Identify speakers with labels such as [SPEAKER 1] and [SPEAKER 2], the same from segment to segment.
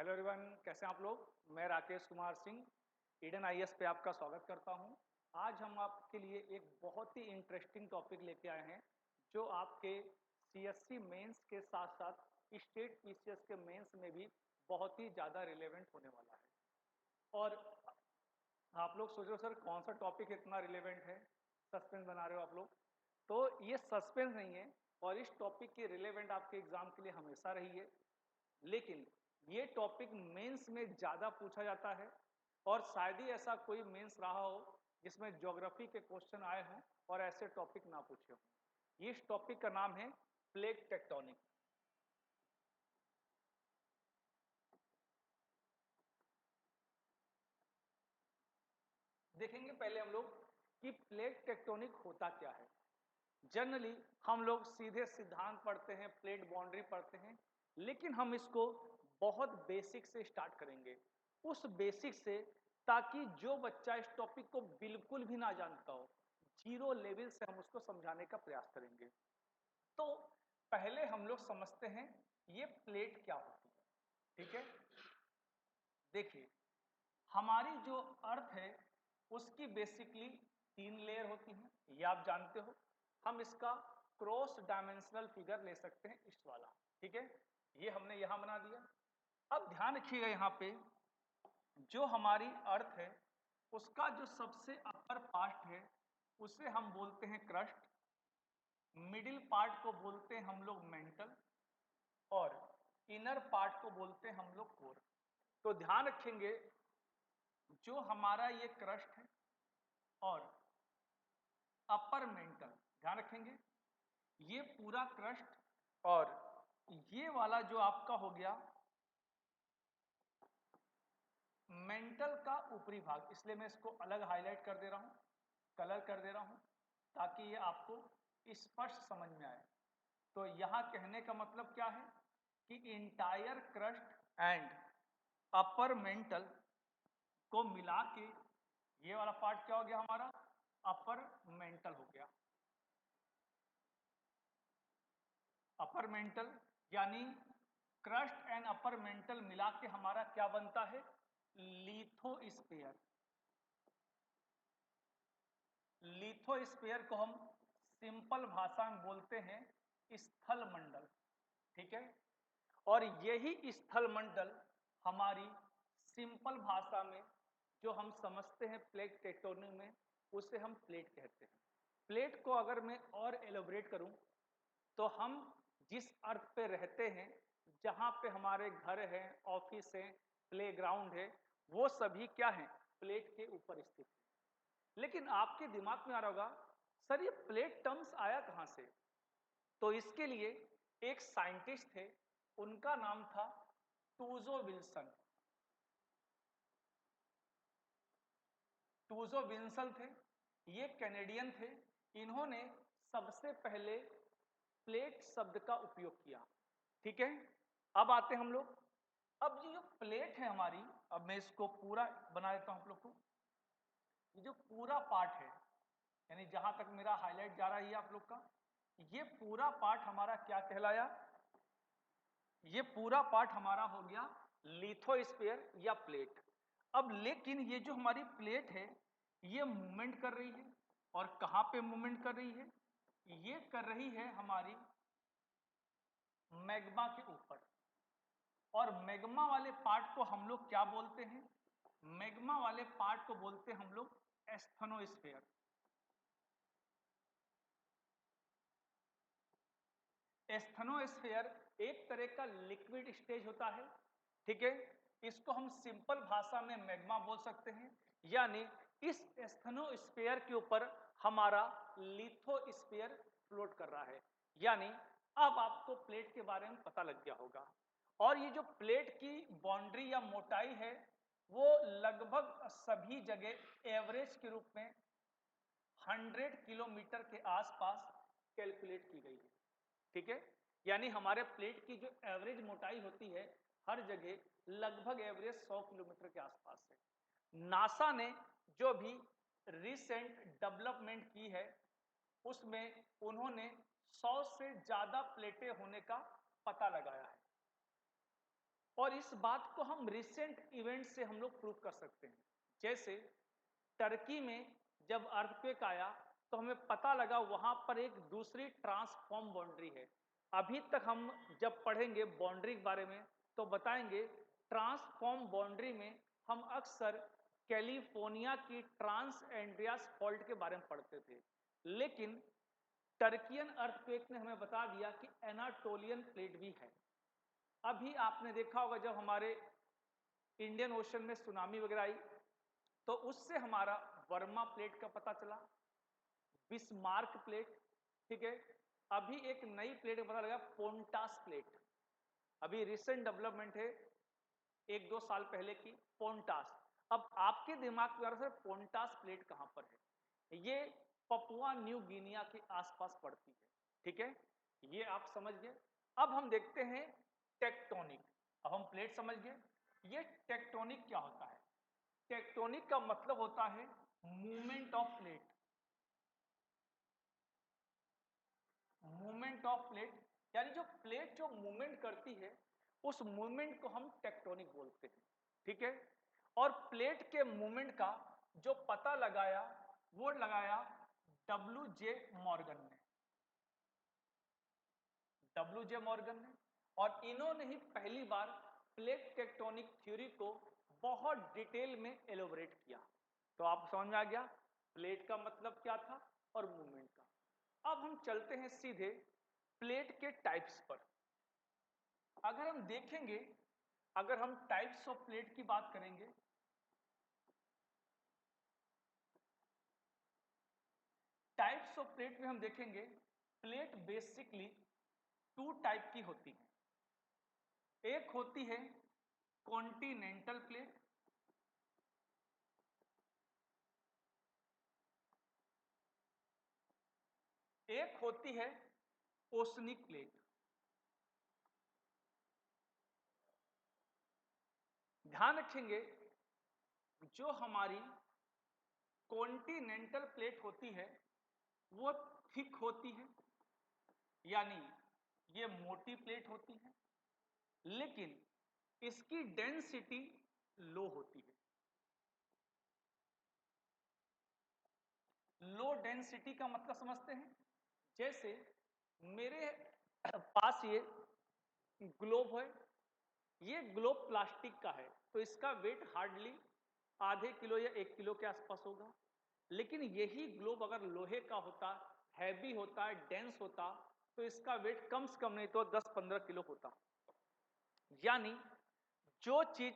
[SPEAKER 1] Hello everyone, कैसे हैं आप लोग। मैं राकेश कुमार सिंह ईडन आईएएस पे आपका स्वागत करता हूं। आज हम आपके लिए एक बहुत ही इंटरेस्टिंग टॉपिक लेके आए हैं जो आपके सीएससी मेंस के साथ साथ स्टेट पीसीएस के मेंस में भी बहुत ही ज़्यादा रिलेवेंट होने वाला है। और आप लोग सोच रहे हो सर कौन सा टॉपिक इतना रिलेवेंट है, सस्पेंस बना रहे हो आप लोग। तो ये सस्पेंस नहीं है और इस टॉपिक की रिलेवेंट आपके एग्जाम के लिए हमेशा रही है, लेकिन ये टॉपिक मेंस में ज़्यादा पूछा जाता है और शायद ही ऐसा कोई मेंस रहा हो जिसमें ज्योग्राफी के क्वेश्चन आए हों और ऐसे टॉपिक ना पूछे हों। इस टॉपिक का नाम है प्लेट टेक्टोनिक। देखेंगे पहले हम लोग कि प्लेट टेक्टोनिक होता क्या है। जनरली हम लोग सीधे सिद्धांत पढ़ते हैं, प्लेट बाउंड्री पढ़ते हैं, लेकिन हम इसको बहुत बेसिक से स्टार्ट करेंगे, उस बेसिक से, ताकि जो बच्चा इस टॉपिक को बिल्कुल भी ना जानता हो, जीरो लेवल से हम उसको समझाने का प्रयास करेंगे। तो पहले हम लोग समझते हैं ये प्लेट क्या होती है। ठीक है, देखिए हमारी जो अर्थ है उसकी बेसिकली 3 लेयर होती हैं, ये आप जानते हो। हम इसका क्रॉस डायमेंशनल फिगर ले सकते हैं, इस वाला। ठीक है, ये हमने यहां बना दिया। अब ध्यान रखिएगा, यहाँ पे जो हमारी अर्थ है उसका जो सबसे अपर पार्ट है उसे हम बोलते हैं क्रस्ट, मिडिल पार्ट को बोलते हैं हम लोग मेंटल और इनर पार्ट को बोलते हैं हम लोग कोर। तो ध्यान रखेंगे, जो हमारा ये क्रस्ट है और अपर मेंटल, ध्यान रखेंगे ये पूरा क्रस्ट और ये वाला जो आपका हो गया मेंटल का ऊपरी भाग, इसलिए मैं इसको अलग हाईलाइट कर दे रहा हूं, कलर कर दे रहा हूं, ताकि ये आपको स्पष्ट समझ में आए। तो यहां कहने का मतलब क्या है कि entire crust and upper mantle को मिला के ये वाला पार्ट क्या हो गया हमारा, अपर मेंटल हो गया। अपर मेंटल यानी क्रस्ट एंड अपर मेंटल मिला के हमारा क्या बनता है, लिथोस्फीयर। लिथोस्फीयर को हम सिंपल भाषा में बोलते हैं स्थल मंडल। ठीक है, और यही स्थल मंडल हमारी सिंपल भाषा में जो हम समझते हैं प्लेट टेक्टोनिक में, उसे हम प्लेट कहते हैं। प्लेट को अगर मैं और एलोबरेट करूं तो हम जिस अर्थ पे रहते हैं, जहां पे हमारे घर हैं, ऑफिस है, प्लेग्राउंड है, वो सभी क्या है, प्लेट के ऊपर स्थित है। लेकिन आपके दिमाग में आ रहा होगा सर ये प्लेट टर्म्स आया कहां से। तो इसके लिए एक साइंटिस्ट थे, उनका नाम था टूजो विल्सन। टूजो विल्सन थे, ये कैनेडियन थे। इन्होंने सबसे पहले प्लेट शब्द का उपयोग किया। ठीक है, अब आते हैं हम लोग, अब ये जो प्लेट है हमारी, अब मैं इसको पूरा बना देता हूं आप लोग को। ये जो पूरा पार्ट है, यानी जहां तक मेरा हाईलाइट जा रहा है ये आप लोग का, ये पूरा पार्ट हमारा क्या कहलाया, ये पूरा पार्ट हमारा हो गया लिथोस्फीयर या प्लेट। अब लेकिन ये जो हमारी प्लेट है ये मूवमेंट कर रही है, और कहां पे मूवमेंट कर रही है, ये कर रही है हमारी मैग्मा के ऊपर। और मैग्मा वाले पार्ट को हम लोग क्या बोलते हैं, मैग्मा वाले पार्ट को बोलते हैं हम लोग एस्थेनोस्फीयर। एस्थेनोस्फीयर एक तरह का लिक्विड स्टेज होता है। ठीक है, इसको हम सिंपल भाषा में मैग्मा बोल सकते हैं, यानी इस एस्थेनोस्फीयर के ऊपर हमारा लिथोस्फीयर फ्लोट कर रहा है। यानी अब आपको प्लेट के बारे में पता लग गया होगा। और ये जो प्लेट की बाउंड्री या मोटाई है वो लगभग सभी जगह एवरेज के रूप में 100 किलोमीटर के आसपास कैलकुलेट की गई है। ठीक है, यानी हमारे प्लेट की जो एवरेज मोटाई होती है हर जगह लगभग एवरेज 100 किलोमीटर के आसपास है। नासा ने जो भी रिसेंट डेवलपमेंट की है उसमें उन्होंने 100 से ज्यादा प्लेटें होने का पता लगाया है। और इस बात को हम रिसेंट इवेंट से हम लोग प्रूव कर सकते हैं। जैसे टर्की में जब अर्थक्वेक आया तो हमें पता लगा वहां पर एक दूसरी ट्रांसफॉर्म बाउंड्री है। अभी तक हम जब पढ़ेंगे बाउंड्री के बारे में तो बताएंगे ट्रांसफॉर्म बाउंड्री में हम अक्सर कैलिफोर्निया की ट्रांस एंड्रियास फॉल्ट के बारे में पढ़ते थे, लेकिन टर्कियन अर्थक्वेक ने हमें बता दिया कि एनाटोलियन प्लेट भी है। अभी आपने देखा होगा जब हमारे इंडियन ओशन में सुनामी वगैरह आई तो उससे हमारा वर्मा प्लेट का पता चला, बिस्मार्क प्लेट, ठीक है। अभी एक नई प्लेट का पता लगा, पोंटास प्लेट, अभी रिसेंट डेवलपमेंट है 1-2 साल पहले की, पोंटास। अब आपके दिमाग में आ रहा है पोंटास प्लेट कहां पर है? ये पपुआ न्यू गिनिया के आसपास पड़ती है, ठीक है, ये आप समझ गए। अब हम देखते हैं टेक्टोनिक। अब हम प्लेट समझ गए, ये टेक्टोनिक क्या होता है? टेक्टोनिक का मतलब होता है movement of plate. Movement of plate यानी जो प्लेट जो मूवमेंट करती है उस मूवमेंट को हम टेक्टोनिक बोलते हैं, ठीक है। और प्लेट के मूवमेंट का जो पता लगाया वो लगाया डब्ल्यू.जे. मॉर्गन ने, डब्ल्यू.जे. मॉर्गन ने। और इन्होंने ही पहली बार प्लेट टेक्टोनिक थ्योरी को बहुत डिटेल में एलोबरेट किया। तो आप समझ में आ गया प्लेट का मतलब क्या था और मूवमेंट का। अब हम चलते हैं सीधे प्लेट के टाइप्स पर। अगर हम देखेंगे, अगर हम टाइप्स ऑफ प्लेट की बात करेंगे, टाइप्स ऑफ प्लेट में हम देखेंगे प्लेट बेसिकली 2 टाइप की होती है। एक होती है कॉन्टिनेंटल प्लेट, एक होती है ओशनिक प्लेट। ध्यान रखेंगे जो हमारी कॉन्टिनेंटल प्लेट होती है वो थिक होती है, यानी ये मोटी प्लेट होती है, लेकिन इसकी डेंसिटी लो होती है। लो डेंसिटी का मतलब समझते हैं? जैसे मेरे पास ये ग्लोब है, ये ग्लोब प्लास्टिक का है तो इसका वेट हार्डली आधे किलो या 1 किलो के आसपास होगा। लेकिन यही ग्लोब अगर लोहे का होता, हैवी होता, डेंस होता, तो इसका वेट कम से कम नहीं तो 10-15 किलो होता। यानी जो चीज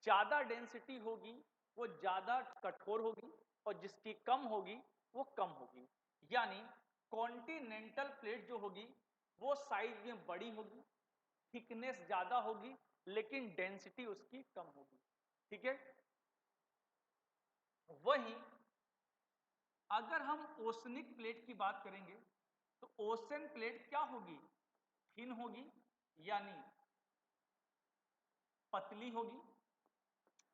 [SPEAKER 1] ज्यादा डेंसिटी होगी वो ज्यादा कठोर होगी और जिसकी कम होगी वो कम होगी। यानी कॉन्टिनेंटल प्लेट जो होगी वो साइज में बड़ी होगी, थिकनेस ज्यादा होगी, लेकिन डेंसिटी उसकी कम होगी, ठीक है। वहीं अगर हम ओशनिक प्लेट की बात करेंगे तो ओशन प्लेट क्या होगी? थिन होगी, यानी पतली होगी,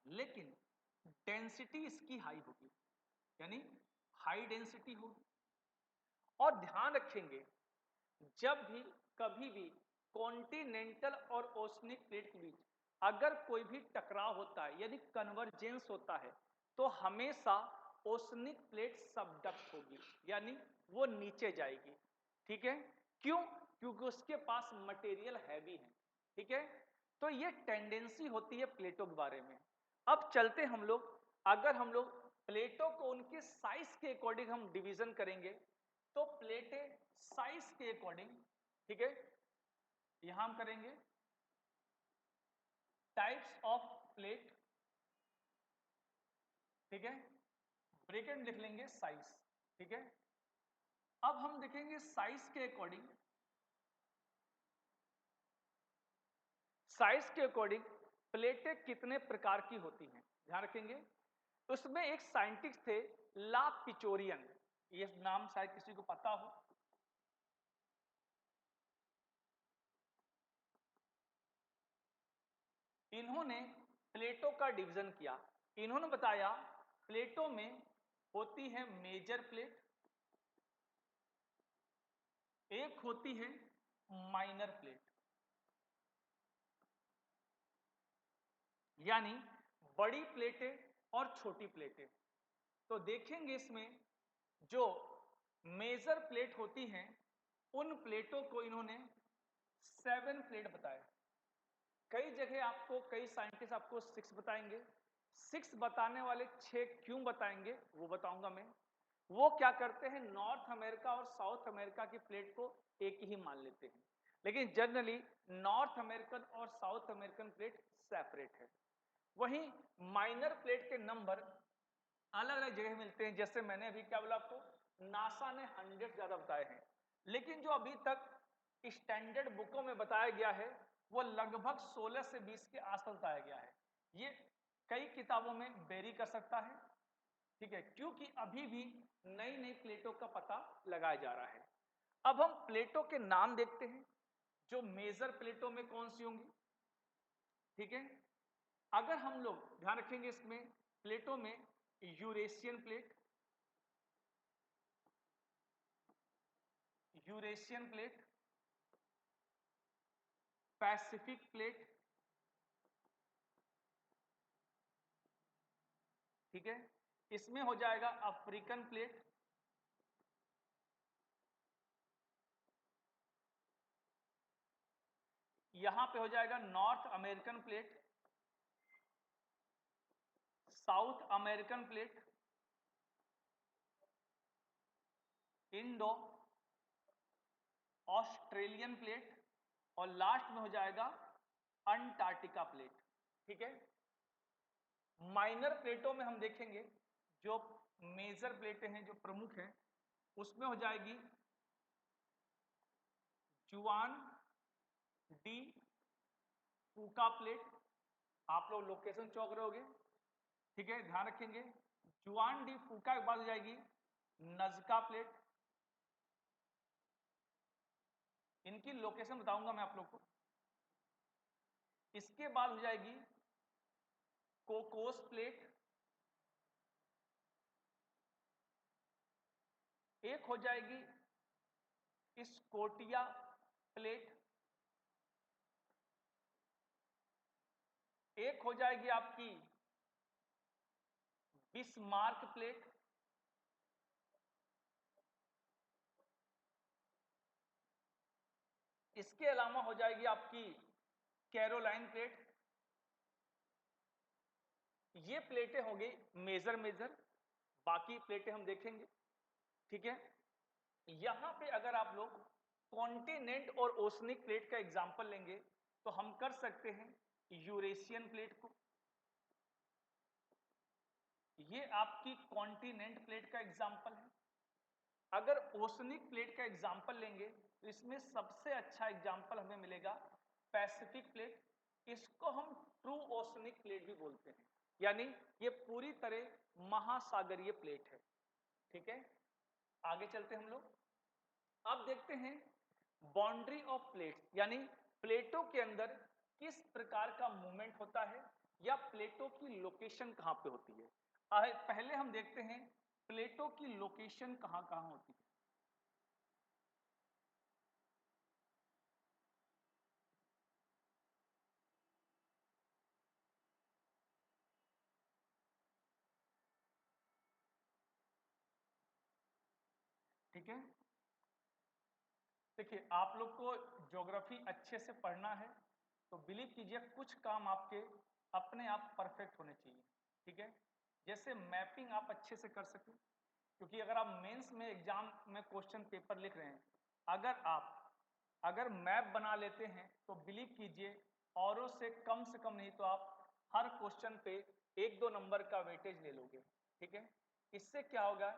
[SPEAKER 1] लेकिन डेंसिटी इसकी हाई होगी, यानी हाई डेंसिटी होगी। और ध्यान रखेंगे जब भी कभी भी कॉन्टिनेंटल और ओशनिक प्लेट के बीच अगर कोई भी टकराव होता है यदि कन्वर्जेंस होता है तो हमेशा ओशनिक प्लेट सबडक्ट होगी, यानी वो नीचे जाएगी, ठीक है। क्यों? क्योंकि उसके पास मटेरियल हैवी है, ठीक है। तो ये टेंडेंसी होती है प्लेटों के बारे में। अब चलते हम लोग, अगर हम लोग प्लेटों को उनके साइज के अकॉर्डिंग हम डिवीजन करेंगे तो प्लेटें साइज के अकॉर्डिंग, ठीक है, यहां हम करेंगे टाइप्स ऑफ प्लेट, ठीक है, ब्रैकेट लिख लेंगे साइज, ठीक है। अब हम देखेंगे साइज के अकॉर्डिंग, साइज के अकॉर्डिंग प्लेटें कितने प्रकार की होती हैं, ध्यान रखेंगे। उसमें एक साइंटिस्ट थे ला पिचोरियन, ये नाम शायद किसी को पता हो। इन्होंने प्लेटों का डिवीजन किया। इन्होंने बताया प्लेटों में होती है मेजर प्लेट, एक होती है माइनर प्लेट। यानी बड़ी प्लेटें और छोटी प्लेटें। तो देखेंगे इसमें जो मेजर प्लेट होती हैं उन प्लेटों को इन्होंने 7 प्लेट बताया। कई जगह आपको कई साइंटिस्ट आपको 6 बताएंगे। 6 बताने वाले 6 क्यों बताएंगे वो बताऊंगा मैं। वो क्या करते हैं, नॉर्थ अमेरिका और साउथ अमेरिका की प्लेट को एक ही मान लेते हैं, लेकिन जनरली नॉर्थ अमेरिकन और साउथ अमेरिकन प्लेट सेपरेट है। वहीं माइनर प्लेट के नंबर अलग अलग जगह मिलते हैं। जैसे मैंने अभी क्या बोला आपको, नासा ने 100 ज्यादा बताए हैं, लेकिन जो अभी तक स्टैंडर्ड बुकों में बताया गया है वो लगभग 16 से 20 के आसपास बताया गया है। ये कई किताबों में वेरी कर सकता है, ठीक है, क्योंकि अभी भी नई नई प्लेटों का पता लगाया जा रहा है। अब हम प्लेटों के नाम देखते हैं, जो मेजर प्लेटों में कौन सी होंगी, ठीक है। अगर हम लोग ध्यान रखेंगे इसमें प्लेटों में, Eurasian plate, Eurasian plate, Pacific plate, ठीक है, इसमें हो जाएगा अफ्रीकन प्लेट, यहां पे हो जाएगा north American plate, south American plate, Indo Australian plate, और लास्ट में हो जाएगा अंटार्कटिका प्लेट, ठीक है। माइनर प्लेटों में हम देखेंगे जो मेजर प्लेटें हैं, जो प्रमुख हैं, उसमें हो जाएगी जुआन डी फूका प्लेट। आप लोग लोकेशन चौक रहे होगे, ठीक है, ध्यान रखेंगे। जुआन डी फूका के बाद हो जाएगी नजका प्लेट, इनकी लोकेशन बताऊंगा मैं आप लोग को। इसके बाद हो जाएगी कोकोस प्लेट, एक हो जाएगी स्कोटिया प्लेट, एक हो जाएगी आपकी बिस्मार्क प्लेट, इसके अलावा हो जाएगी आपकी कैरोलाइन प्लेट। ये प्लेटें हो गई मेजर मेजर, बाकी प्लेटें हम देखेंगे, ठीक है। यहां पे अगर आप लोग कॉन्टिनेंट और ओशनिक प्लेट का एग्जांपल लेंगे तो हम कर सकते हैं यूरेशियन प्लेट को। ये आपकी कॉन्टिनेंट प्लेट का एग्जांपल है। अगर ओशनिक प्लेट का एग्जांपल लेंगे तो इसमें सबसे अच्छा एग्जांपल हमें मिलेगा पैसिफिक प्लेट। इसको हम ट्रू ओशनिक प्लेट भी बोलते हैं, यानी ये पूरी तरह महासागरीय प्लेट है, ठीक है। आगे चलते हम लोग, अब देखते हैं बाउंड्री ऑफ प्लेट्स, यानी प्लेटों के अंदर किस प्रकार का मूवमेंट होता है या प्लेटों की लोकेशन कहां पे होती है। पहले हम देखते हैं प्लेटों की लोकेशन कहां कहां होती है। ठीक है, देखिए आप लोग को ज्योग्राफी अच्छे से पढ़ना है तो बिलीव कीजिए कुछ काम आपके अपने आप परफेक्ट होने चाहिए, ठीक है। जैसे मैपिंग आप अच्छे से कर सकें, क्योंकि अगर आप मेंस में एग्जाम में क्वेश्चन पेपर लिख रहे हैं, अगर मैप बना लेते हैं तो बिलीव कीजिए औरों से कम नहीं तो आप हर क्वेश्चन पे 1-2 नंबर का वेटेज ले लोगे, ठीक है। इससे क्या होगा,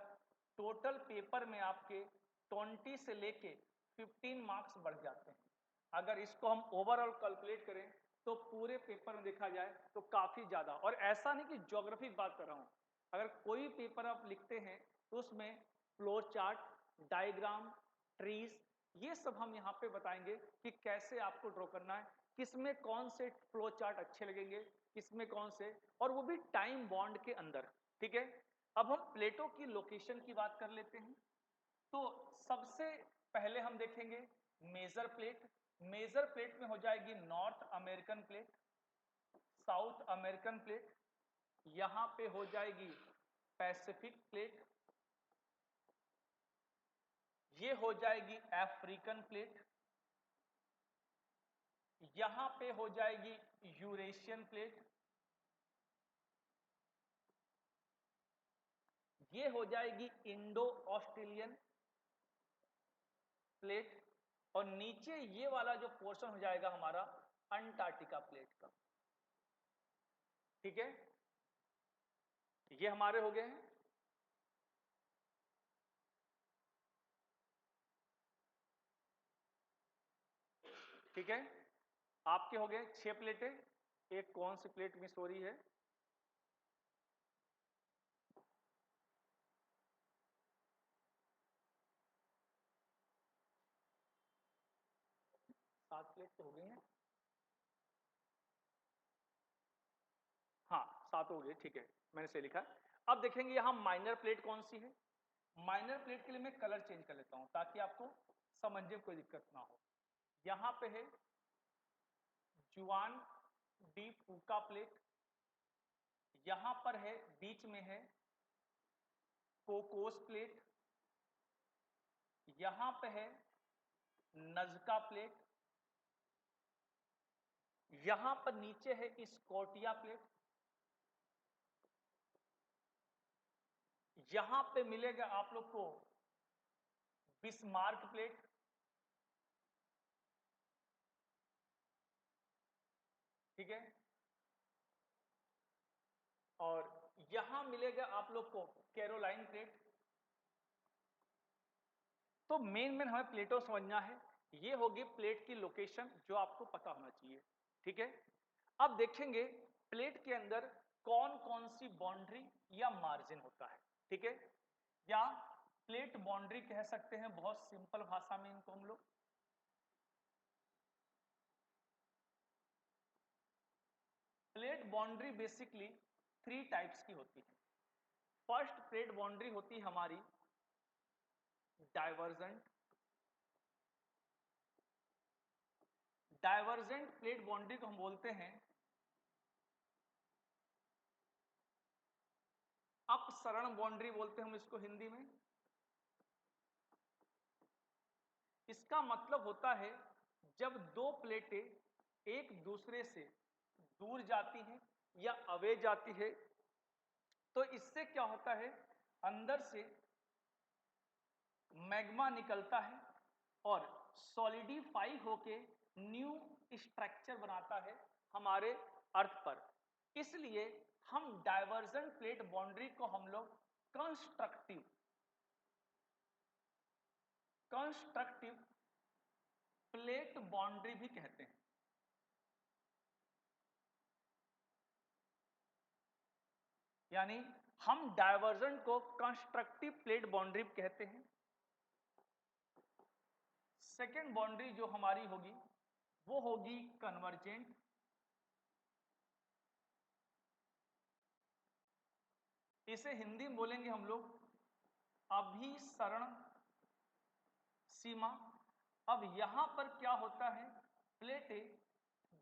[SPEAKER 1] टोटल पेपर में आपके 20 से लेके 15 मार्क्स बढ़ जाते हैं। अगर इसको हम ओवरऑल कैलकुलेट करें तो पूरे पेपर में देखा जाए तो काफी ज्यादा, और ऐसा नहीं कि ज्योग्राफी की बात कर रहा हूं, अगर कोई पेपर आप लिखते हैं तो उसमें फ्लो चार्ट, डायग्राम, ट्रीज, ये सब हम यहाँ पे बताएंगे कि कैसे आपको ड्रॉ करना है, किसमें कौन से फ्लो चार्ट अच्छे लगेंगे, किसमें कौन से, और वो भी टाइम बॉन्ड के अंदर, ठीक है। अब हम प्लेटों की लोकेशन की बात कर लेते हैं। तो सबसे पहले हम देखेंगे मेजर प्लेट। मेजर प्लेट में हो जाएगी north American plate, south American plate, यहां पे हो जाएगी पैसिफिक प्लेट, ये हो जाएगी अफ्रीकन प्लेट, यहां पे हो जाएगी यूरेशियन प्लेट, ये हो जाएगी इंडो ऑस्ट्रेलियन प्लेट, और नीचे ये वाला जो पोर्शन हो जाएगा हमारा अंटार्कटिका प्लेट का। ठीक है, ये हमारे हो गए हैं। ठीक है, आपके हो गए 6 प्लेटें। एक कौन सी प्लेट मिस हो रही है? सात प्लेट तो हो गई हैं। हाँ, 7 हो गए, ठीक है, मैंने सही लिखा। अब देखेंगे यहां माइनर प्लेट कौन सी है। माइनर प्लेट के लिए मैं कलर चेंज कर लेता हूं ताकि आपको समझने में कोई दिक्कत ना हो। यहां पे है जुआन डी फूका प्लेट, यहां पर है बीच में है कोकोस प्लेट, यहां पे है नजका प्लेट, यहां पर नीचे है स्कॉटिया प्लेट, यहां पे मिलेगा आप लोग को बिस्मार्क प्लेट, ठीक है, और यहां मिलेगा आप लोग को कैरोलाइन प्लेट। तो मेन हमें प्लेटों समझना है। ये होगी प्लेट की लोकेशन जो आपको पता होना चाहिए। ठीक है, अब देखेंगे प्लेट के अंदर कौन कौन सी बाउंड्री या मार्जिन होता है। ठीक है, या प्लेट बाउंड्री कह सकते हैं बहुत सिंपल भाषा में इनको हम लोग। प्लेट बाउंड्री बेसिकली 3 टाइप्स की होती है। फर्स्ट प्लेट बाउंड्री होती है हमारी डाइवर्जेंट। डाइवर्जेंट प्लेट बाउंड्री को हम बोलते हैं अपसरण बाउंड्री, बोलते हैं हम इसको हिंदी में। इसका मतलब होता है जब दो प्लेटें एक दूसरे से दूर जाती हैं या अवे जाती है, तो इससे क्या होता है, अंदर से मैग्मा निकलता है और सॉलिडिफाई होके न्यू स्ट्रक्चर बनाता है हमारे अर्थ पर। इसलिए हम डाइवर्जेंट प्लेट बाउंड्री को हम लोग कंस्ट्रक्टिव कंस्ट्रक्टिव प्लेट बाउंड्री भी कहते हैं। यानी हम डाइवर्जेंट को कंस्ट्रक्टिव प्लेट बाउंड्री कहते हैं। सेकेंड बाउंड्री जो हमारी होगी वो होगी कन्वर्जेंट। इसे हिंदी में बोलेंगे हम लोग अभिसरण सीमा। अब यहां पर क्या होता है, प्लेटें,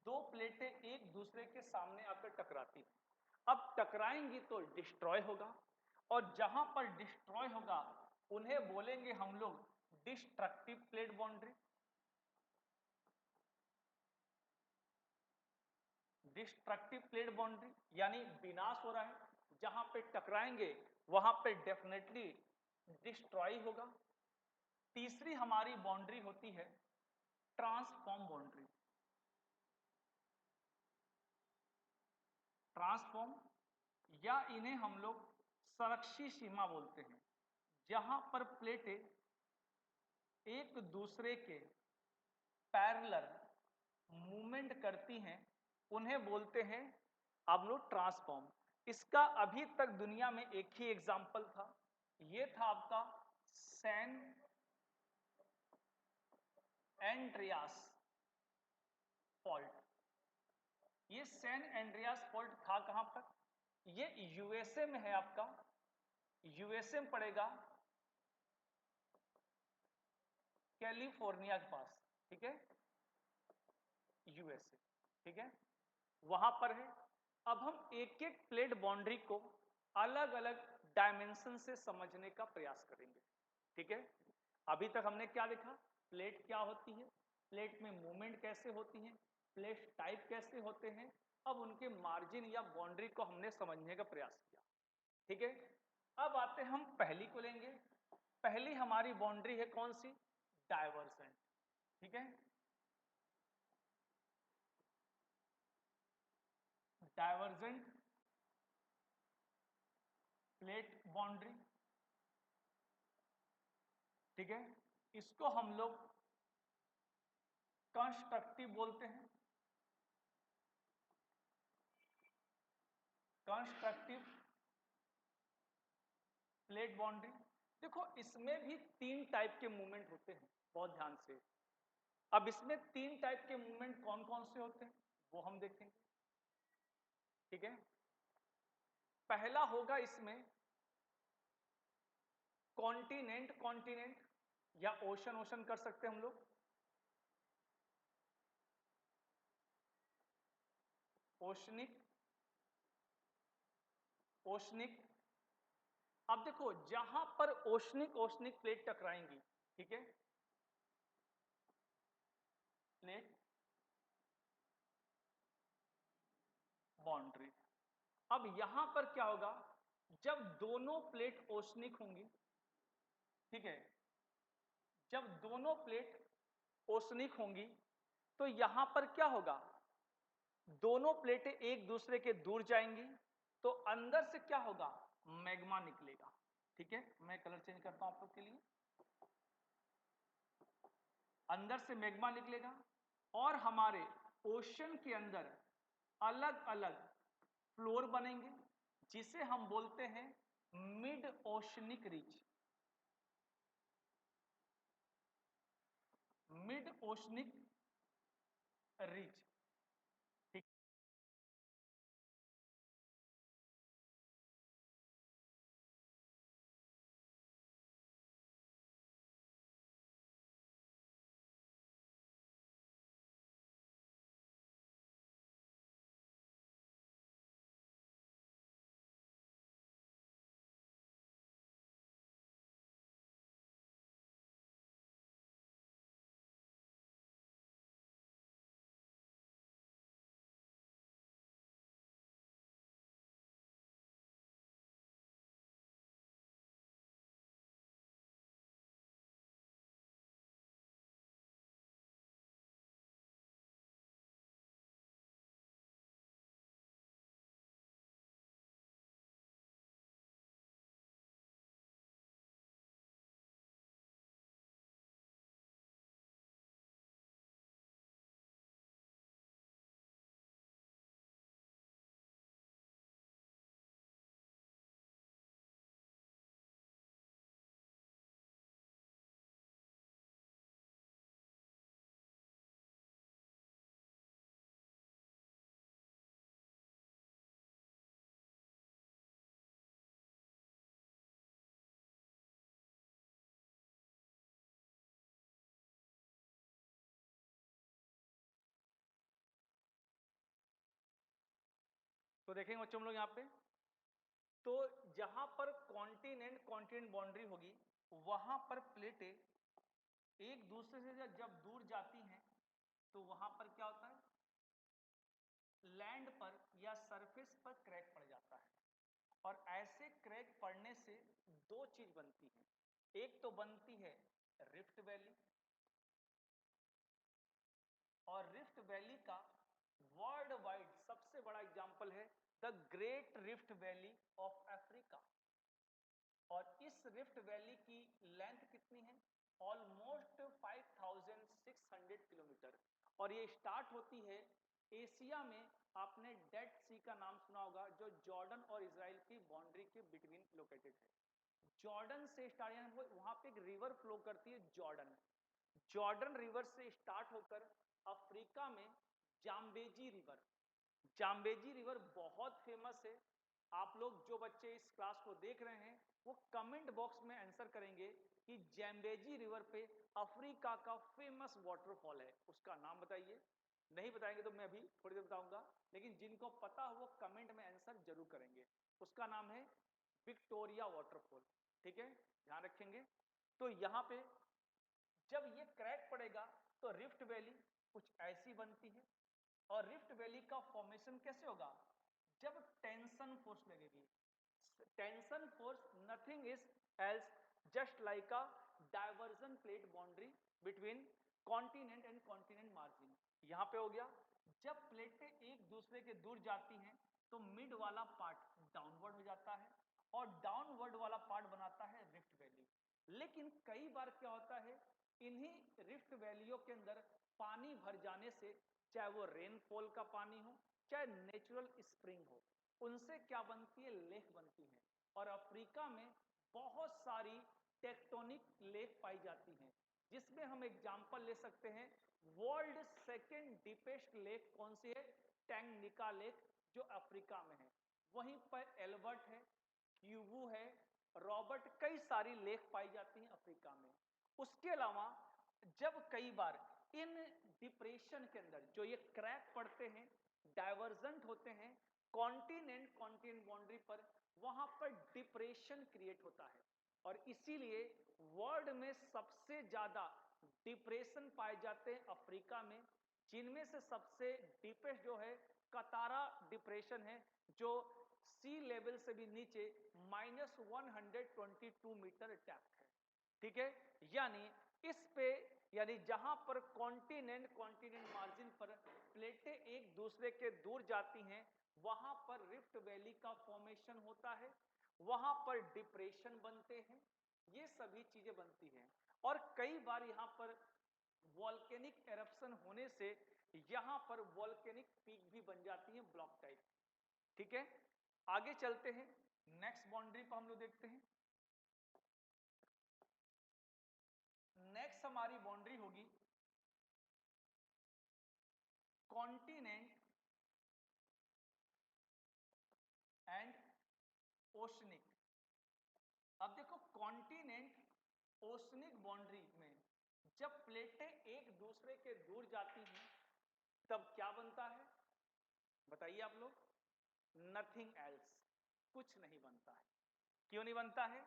[SPEAKER 1] दो प्लेटें एक दूसरे के सामने आकर टकराती हैं। अब टकराएंगी तो डिस्ट्रॉय होगा, और जहां पर डिस्ट्रॉय होगा उन्हें बोलेंगे हम लोग destructive plate boundary. Destructive plate boundary यानी विनाश हो रहा है, जहां पे टकराएंगे वहां पे डेफिनेटली डिस्ट्रॉय होगा। तीसरी हमारी बाउंड्री होती है ट्रांसफॉर्म बाउंड्री। ट्रांसफॉर्म या इन्हें हम लोग संरक्षी सीमा बोलते हैं, जहां पर प्लेटें एक दूसरे के पैरेलल मूवमेंट करती हैं, उन्हें बोलते हैं आप लोग ट्रांसफॉर्म। इसका अभी तक दुनिया में एक ही एग्जाम्पल था, ये था आपका सैन एंड्रियास फॉल्ट। ये सैन एंड्रियास फॉल्ट था कहां पर, ये यूएसए में है आपका, यूएसए में पड़ेगा कैलिफोर्निया के पास। ठीक है, यूएसए, ठीक है, वहां पर है। अब हम एक एक प्लेट बाउंड्री को अलग अलग डायमेंशन से समझने का प्रयास करेंगे। ठीक है, अभी तक हमने क्या देखा, प्लेट क्या होती है, प्लेट में मूवमेंट कैसे होती है, प्लेट टाइप कैसे होते हैं, अब उनके मार्जिन या बाउंड्री को हमने समझने का प्रयास किया। ठीक है, अब आते हम पहली को लेंगे। पहली हमारी बाउंड्री है कौन सी, डायवर्जेंट। ठीक है, डायवर्जेंट प्लेट बाउंड्री। ठीक है, इसको हम लोग कंस्ट्रक्टिव बोलते हैं, कंस्ट्रक्टिव प्लेट बाउंड्री। देखो इसमें भी तीन टाइप के मूवमेंट होते हैं, बहुत ध्यान से। अब इसमें तीन टाइप के मूवमेंट कौन कौन से होते हैं वो हम देखेंगे। ठीक है, पहला होगा इसमें कॉन्टिनेंट कॉन्टिनेंट या ओशन ओशन कर सकते हैं हम लोग, ओशनिक ओशनिक। अब देखो जहां पर ओशनिक ओशनिक प्लेट टकराएंगी, ठीक है, प्लेट बाउंड्री। अब यहां पर क्या होगा, जब दोनों प्लेट ओशनिक होंगी, ठीक है, जब दोनों प्लेट ओशनिक होंगी तो यहां पर क्या होगा, दोनों प्लेटें एक दूसरे के दूर जाएंगी तो अंदर से क्या होगा, मैग्मा निकलेगा। ठीक है, मैं कलर चेंज करता हूं आप लोग के लिए, अंदर से मैग्मा निकलेगा और हमारे ओशन के अंदर अलग अलग फ्लोर बनेंगे जिसे हम बोलते हैं mid oceanic reach, mid oceanic reach. ठीक, तो देखेंगे बच्चों हम लोग यहां पे, तो जहां पर कॉन्टिनेंट कॉन्टिनेंट बाउंड्री होगी वहां पर प्लेटें एक दूसरे से जब दूर जाती हैं तो वहां पर क्या होता है, लैंड पर या सरफेस पर क्रैक पड़ जाता है। और ऐसे क्रैक पड़ने से दो चीज बनती है, एक तो बनती है रिफ्ट वैली, और रिफ्ट वैली का वर्ल्ड वाइड सबसे बड़ा एग्जांपल है the great rift valley of Africa. और इस रिफ्ट वैली की लेंथ कितनी है, ऑलमोस्ट 5600 किलोमीटर। और ये स्टार्ट होती है एशिया में, आपने डेड सी का नाम सुना होगा जो जॉर्डन और इजराइल की बाउंड्री के बिटवीन लोकेटेड है। जॉर्डन से स्टार्ट, यानी वहां पे एक रिवर फ्लो करती है जॉर्डन, जॉर्डन रिवर से स्टार्ट होकर अफ्रीका में जाम्बेजी रिवर, जाम्बेजी रिवर बहुत फेमस है। आप लोग जो बच्चे इस क्लास को देख रहे हैं वो कमेंट बॉक्स में आंसर करेंगे कि जाम्बेजी रिवर पे अफ्रीका का फेमस वाटरफॉल है, उसका नाम बताइए। नहीं बताएंगे तो मैं अभी थोड़ी देर बताऊंगा, लेकिन जिनको पता हो वो कमेंट में आंसर जरूर करेंगे। उसका नाम है विक्टोरिया वाटरफॉल। ठीक है, ध्यान रखेंगे। तो यहां पे जब ये क्रैक पड़ेगा तो रिफ्ट वैली कुछ ऐसी बनती है। और रिफ्ट वैली का फॉर्मेशन कैसे होगा? जब टेंशन फोर्स लगेगी। Tension force nothing is else just like a diversion plate boundary between continent and continent margin. यहां पे हो गया, जब प्लेटें एक दूसरे के दूर जाती हैं तो मिड वाला पार्ट डाउनवर्ड हो जाता है और डाउनवर्ड वाला पार्ट बनाता है रिफ्ट वैली। लेकिन कई बार क्या होता है, इन्हीं रिफ्ट वैलियों के अंदर पानी भर जाने से, चाहे वो रेनफॉल का पानी हो चाहे नेचुरल स्प्रिंग हो, उनसे क्या बनती है? लेक बनती है। और अफ्रीका में बहुत सारी टेक्टोनिक लेक पाई जाती हैं, जिसमें हम एग्जांपल ले सकते हैं। वर्ल्ड सेकेंड डीपेस्ट लेक कौन सी है? टैंगनिका लेक, जो अफ्रीका में है। वहीं पर एल्बर्ट है, क्यूबू है, रॉबर्ट, कई सारी लेक पाई जाती हैं अफ्रीका में। उसके अलावा जब कई बार इन डिप्रेशन के अंदर जो ये क्रैक पड़ते हैं, डाइवर्जेंट होते हैं कॉन्टिनेंट कॉन्टिनेंट बाउंड्री पर, वहां पर डिप्रेशन क्रिएट होता है। और इसीलिए वर्ल्ड में सबसे ज्यादा डिप्रेशन पाए जाते हैं अफ्रीका में, जिनमें से सबसे डीपेस्ट जो है कतारा डिप्रेशन है, जो सी लेवल से भी नीचे -122 मीटर डेप्थ है। ठीक है, यानी इस पे, यानी जहां पर कॉन्टिनेंट कॉन्टिनेंट मार्जिन पर प्लेटें एक दूसरे के दूर जाती हैं, वहां पर रिफ्ट वैली का फॉर्मेशन होता है, वहां पर डिप्रेशन बनते हैं, ये सभी चीजें बनती हैं। और कई बार यहां पर वॉल्केनिक एरप्शन होने से यहां पर वॉल्केनिक पीक भी बन जाती है, ब्लॉक टाइप। ठीक है, आगे चलते हैं, नेक्स्ट बाउंड्री पर हम लोग देखते हैं। नेक्स्ट हमारी बाउंड्री होगी कॉन्टिनेंट एंड ओशनिक। अब देखो, कॉन्टिनेंट ओशनिक बाउंड्री में जब प्लेटें एक दूसरे के दूर जाती हैं तब क्या बनता है? बताइए आप लोग। नथिंग एल्स, कुछ नहीं बनता है। क्यों नहीं बनता है?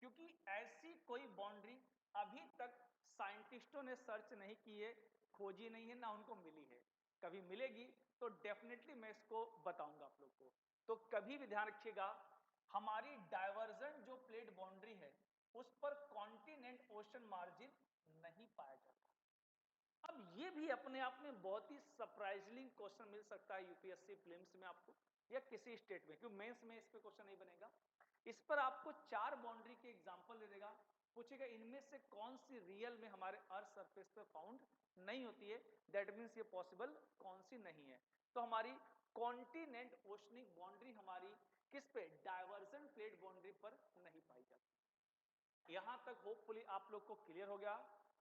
[SPEAKER 1] क्योंकि ऐसी कोई बाउंड्री अभी तक साइंटिस्टों ने सर्च नहीं की है, खोजी नहीं है, ना उनको मिली है। कभी मिलेगी तो डेफिनेटली मैं इसको बताऊंगा आप लोग को। तो कभी भी ध्यान रखिएगा, हमारी डाइवर्जेंट जो प्लेट बाउंड्री है उस पर कॉन्टिनेंट ओशन मार्जिन नहीं पाया जाता। अब ये भी अपने आप में बहुत ही सरप्राइजिंग क्वेश्चन मिल सकता है यूपीएससी प्रीलिम्स में आपको, या किसी स्टेट में, क्योंकि मेंस में इस पे क्वेश्चन नहीं बनेगा। इस पर आपको 4 बाउंड्री के एग्जांपल दे देगा, पूछेगा इनमें से कौन सी रियल में हमारे अर्थ सरफेस पे फाउंड नहीं होती है, दैट मीन्स ये पॉसिबल कौन सी नहीं है। तो हमारी कॉन्टिनेंट ओशनिक बाउंड्री हमारी किस पे? डाइवर्जेंट प्लेट बाउंड्री पर नहीं पाई जाती। यहां तक होपफुली आप लोग को क्लियर हो गया।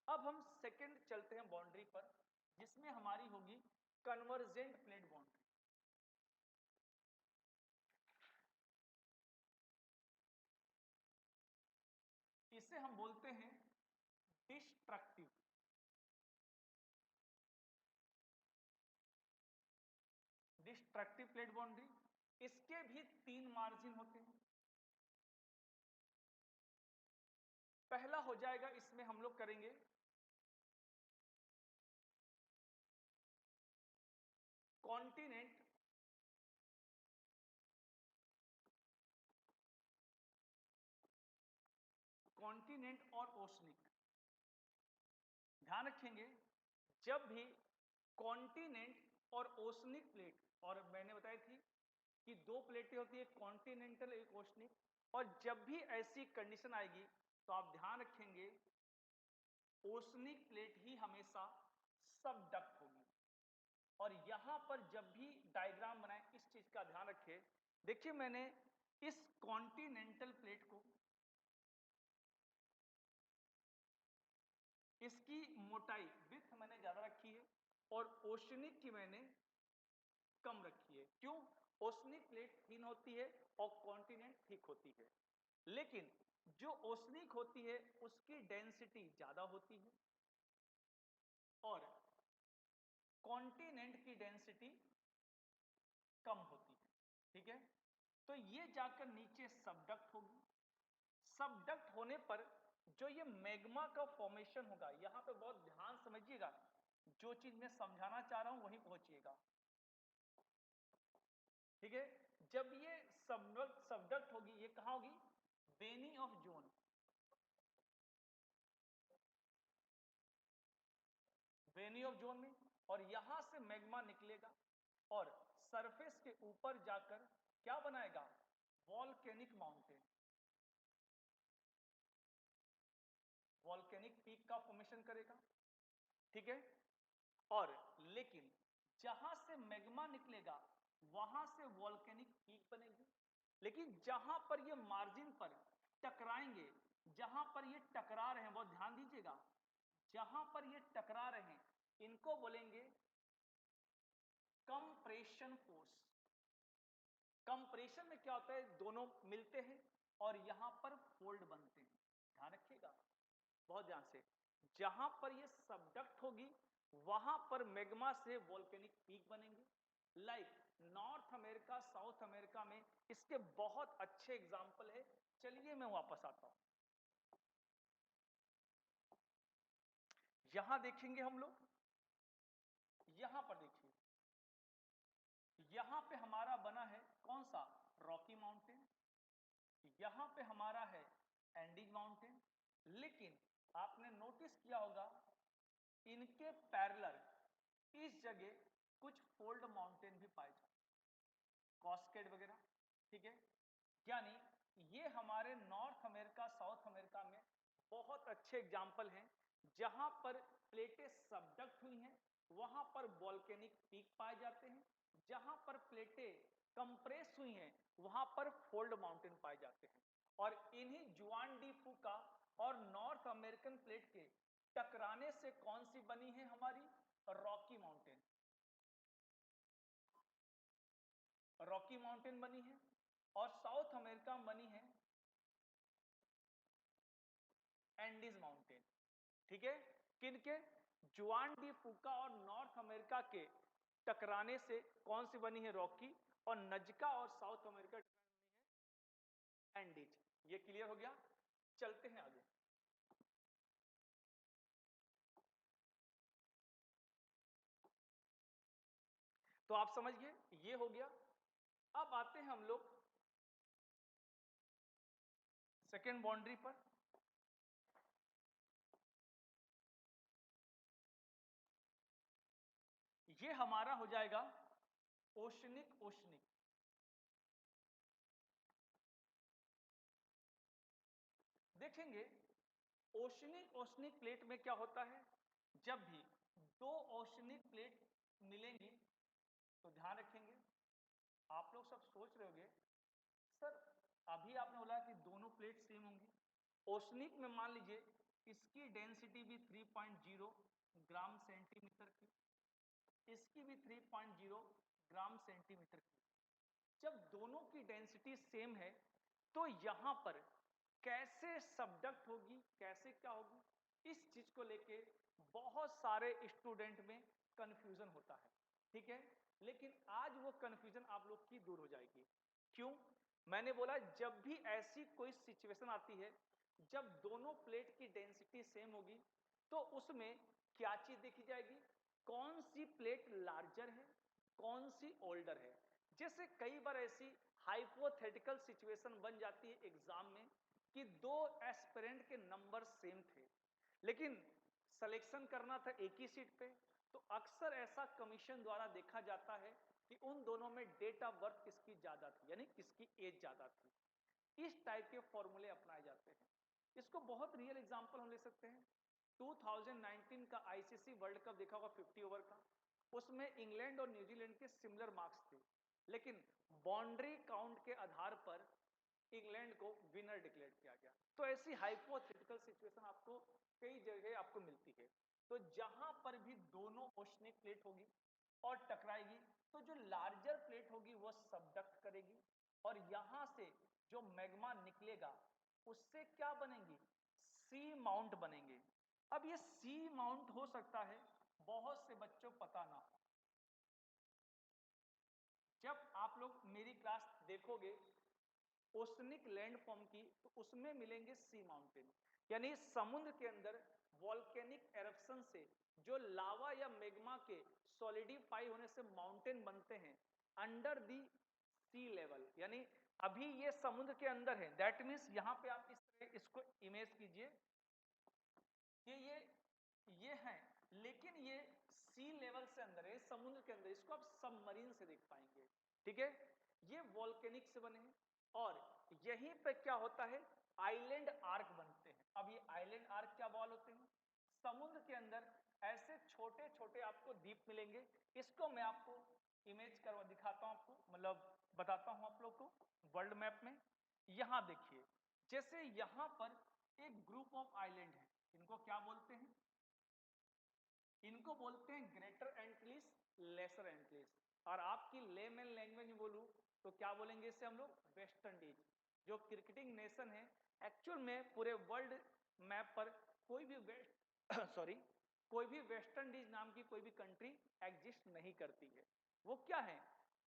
[SPEAKER 1] अब हम सेकंड चलते हैं बाउंड्री पर, जिसमें हमारी होगी कन्वर्जेंट प्लेट बाउंड्री। इसे हम बोलते हैं डिस्ट्रक्टिव। डिस्ट्रक्टिव प्लेट बाउंड्री, इसके भी 3 मार्जिन होते हैं। पहला हो जाएगा, इसमें हम लोग करेंगे कॉन्टिनेंट कॉन्टिनेंट और ओशनिक। ध्यान रखेंगे, जब भी कॉन्टिनेंट और ओशनिक प्लेट, और मैंने बताई थी कि 2 प्लेटें होती है, कॉन्टिनेंटल एक ओशनिक, और जब भी ऐसी कंडीशन आएगी तो आप ध्यान रखेंगे ओशनिक प्लेट ही हमेशा सबडक्ट होगी। और यहां पर जब भी डायग्राम बनाए इस चीज का ध्यान रखें। देखिए, मैंने इस कॉन्टिनेंटल प्लेट को, इसकी मोटाई विड्थ मैंने ज्यादा रखी है और ओशनिक की मैंने कम रखी है। क्यों? ओशनिक प्लेट थिन होती है और कॉन्टिनेंट थिक होती है, लेकिन जो ओशनिक होती है उसकी डेंसिटी ज्यादा होती है और कॉन्टिनेंट एंड की डेंसिटी कम होती है, ठीक है। तो ये जाकर नीचे सबडक्ट होगी, सबडक्ट होने पर जो ये मैग्मा का फॉर्मेशन होगा, यहां पे बहुत ध्यान समझिएगा, जो चीज मैं समझाना चाह रहा हूं वहीं पहुंचिएगा, ठीक है। जब ये सबडक्ट होगी, ये कहां होगी, वेनी of zone, Veni of zone में, और यहां से मैग्मा निकलेगा और सरफेस के ऊपर जाकर क्या बनाएगा, वॉल्केनिक माउंटेन, वॉल्केनिक पीक का फॉर्मेशन करेगा, ठीक है। और लेकिन जहां से मैग्मा निकलेगा वहां से वॉल्केनिक पीक बनेगी, लेकिन जहां पर ये मार्जिन पर टकराएंगे, जहां पर ये टकरा रहे हैं, बहुत ध्यान दीजिएगा, जहां पर ये टकरा रहे हैं इनको बोलेंगे कंप्रेशन फोर्स। कंप्रेशन में क्या होता है, दोनों मिलते हैं और यहां पर फोल्ड बनते हैं, ध्यान रखिएगा बहुत ध्यान से। जहां पर ये सबडक्ट होगी वहां पर मैग्मा से वोल्केनिक पीक बनेंगे। Like north America, south America में इसके बहुत अच्छे एग्जाम्पल है। चलिए मैं वापस आता हूं, यहां देखेंगे हम लोग, यहां पर देखिए, यहां पे हमारा बना है कौन सा, रॉकी माउंटेन, यहां पे हमारा है एंडीज माउंटेन, लेकिन आपने नोटिस किया होगा इनके पैरेलल इस जगह कुछ फोल्ड माउंटेन भी पाए जाते, कॉस्केड वगैरह, ठीक है। यानी ये हमारे नॉर्थ अमेरिका, साउथ अमेरिका में बहुत अच्छे एग्जाम्पल हैं, जहां पर प्लेटें सबडक्ट हुई हैं वहां पर वॉल्केनिक पीक पाए जाते हैं, जहां पर प्लेटें कंप्रेस हुई हैं वहां पर फोल्ड माउंटेन पाए जाते हैं। और इन्हीं जुआन डी फूका और नॉर्थ अमेरिकन प्लेट के टकराने से कौन सी बनी है हमारी, रॉकी माउंटेन, रॉकी माउंटेन बनी है। और साउथ अमेरिका में बनी है एंडीज माउंटेन, ठीक है। किनके, जुआन डी फूका और नॉर्थ अमेरिका के टकराने से कौन सी बनी है, रॉकी, और नजका और साउथ अमेरिका टकराने बनी है एंडीज। ये क्लियर हो गया, चलते हैं आगे। तो आप समझ गए, ये हो गया। अब आते हैं हम लोग सेकेंड बाउंड्री पर। ये हमारा हो जाएगा ओशनिक, ओशनिक, देखेंगे ओशनिक, ओशनिक प्लेट में क्या होता है, जब भी दो ओशनिक प्लेट मिलेंगी तो ध्यान रखेंगे, आप लोग सब सोच रहे होंगे सर अभी आपने बोला कि दोनों प्लेट सेम होंगी, ओशनिक में मान लीजिए इसकी डेंसिटी भी 3.0 ग्राम सेंटीमीटर की, इसकी भी 3.0 ग्राम सेंटीमीटर की। जब दोनों की डेंसिटी सेम है तो यहां पर कैसे सबडक्ट होगी, कैसे क्या होगी, इस चीज को लेके बहुत सारे स्टूडेंट में कंफ्यूजन होता है, ठीक है। लेकिन आज वो कंफ्यूजन आप लोग की दूर हो जाएगी। क्यों, मैंने बोला जब भी ऐसी कोई सिचुएशन आती है जब दोनों प्लेट की डेंसिटी सेम होगी तो उसमें क्या चीज देखी जाएगी, कौन सी प्लेट लार्जर है, कौन सी ओल्डर है। जैसे कई बार ऐसी हाइपोथेटिकल सिचुएशन बन जाती है एग्जाम में कि दो एस्पिरेंट के नंबर सेम थे लेकिन सिलेक्शन करना था एक ही सीट पे, तो अक्सर ऐसा कमीशन द्वारा देखा जाता है कि उन दोनों में डेट ऑफ बर्थ किसकी ज्यादा थी, यानी किसकी एज ज्यादा थी। इस टाइप के फॉर्मूले अपनाए जाते हैं। इसको बहुत रियल एग्जांपल हम ले सकते हैं। 2019 का आईसीसी वर्ल्ड कप देखा होगा 50 ओवर का, उसमें इंग्लैंड और न्यूजीलैंड के सिमिलर मार्क्स थे, लेकिन बाउंड्री काउंट के आधार पर इंग्लैंड को विनर डिक्लेयर किया गया। तो ऐसी हाइपोथेटिकल सिचुएशन आपको कई जगह आपको मिलती है। तो जहां पर भी दोनों ओशनिक प्लेट होगी और टकराएगी तो जो लार्जर प्लेट होगी वो सबडक्ट करेगी और यहां से जो मैग्मा निकलेगा उससे क्या बनेंगी, सी माउंट बनेंगे। अब ये सी माउंट हो सकता है बहुत से बच्चों पता ना हो, रास्ता देखोगे ओशनिक लैंडफॉर्म की, तो उसमें मिलेंगे सी माउंटेन, यानी समुद्र के अंदर वॉल्केनिक एरप्शन से जो लावा या मैग्मा के सॉलिडिफाई होने से माउंटेन बनते हैं अंडर दी सी लेवल, यानी अभी ये समुद्र के अंदर है। दैट मीन्स यहां पे आप इस तरह इसको इमेज कीजिए कि ये है, लेकिन ये सी लेवल से अंदर है, समुद्र के अंदर, इसको आप सबमरीन से देख पाएंगे। ठीक है, ये वॉल्केनिक से बने हैं और यहीं पे क्या होता है, आइलैंड आर्क बनते हैं। अब ये आइलैंड आर्क क्या बॉल होते हैं, समुद्र के अंदर ऐसे छोटे छोटे आपको द्वीप मिलेंगे। इसको मैं आपको इमेज करवा दिखाता हूं, आपको मतलब बताता हूं आप लोग को वर्ल्ड मैप में। यहां देखिए, जैसे यहां पर एक ग्रुप ऑफ आइलैंड है, इनको क्या बोलते हैं, इनको बोलते हैं ग्रेटर एंटिलीज, लेसर एंटिलीज। और आपकी लेमैन लैंग्वेज में बोलूं तो क्या बोलेंगे इसे हम लोग, वेस्ट इंडीज। जो क्रिकेटिंग नेशन है, एक्चुअल में पूरे वर्ल्ड मैप पर कोई भी वेस्ट सॉरी कोई भी वेस्ट इंडीज नाम की कोई भी कंट्री एग्जिस्ट नहीं करती है। वो क्या है,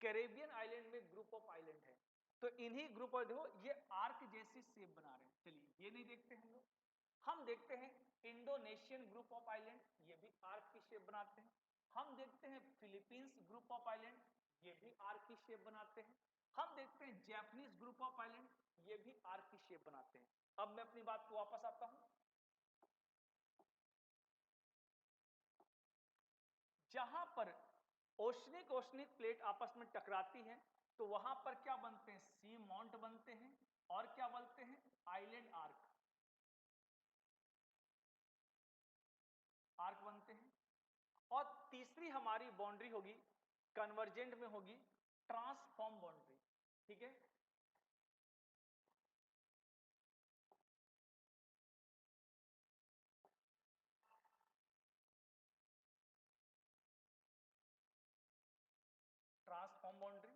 [SPEAKER 1] कैरेबियन आइलैंड में ग्रुप ऑफ आइलैंड है। तो इन्हीं ग्रुप ऑफ, देखो ये आर्क जैसी शेप बना रहे हैं। चलिए ये नहीं देखते हम लोग, हम देखते हैं इंडोनेशियन ग्रुप ऑफ आइलैंड, ये भी आर्क की शेप बनाते हैं। हम देखते हैं फिलीपींस ग्रुप ऑफ आइलैंड, ये भी आर्क की शेप बनाते हैं। हम देखते हैं जापानीज ग्रुप ऑफ आइलैंड, ये भी आर्क की शेप बनाते हैं। अब मैं अपनी बात को वापस आता हूं, जहां पर ओशनिक ओशनिक प्लेट आपस में टकराती हैं तो वहां पर क्या बनते हैं, सी माउंट बनते हैं और क्या बनते हैं, आइलैंड आर्क, आर्क बनते हैं। और तीसरी हमारी बाउंड्री होगी, कन्वर्जेंट में होगी, ट्रांसफॉर्म बाउंड्री। ठीक है, ट्रांसफॉर्म बाउंड्री,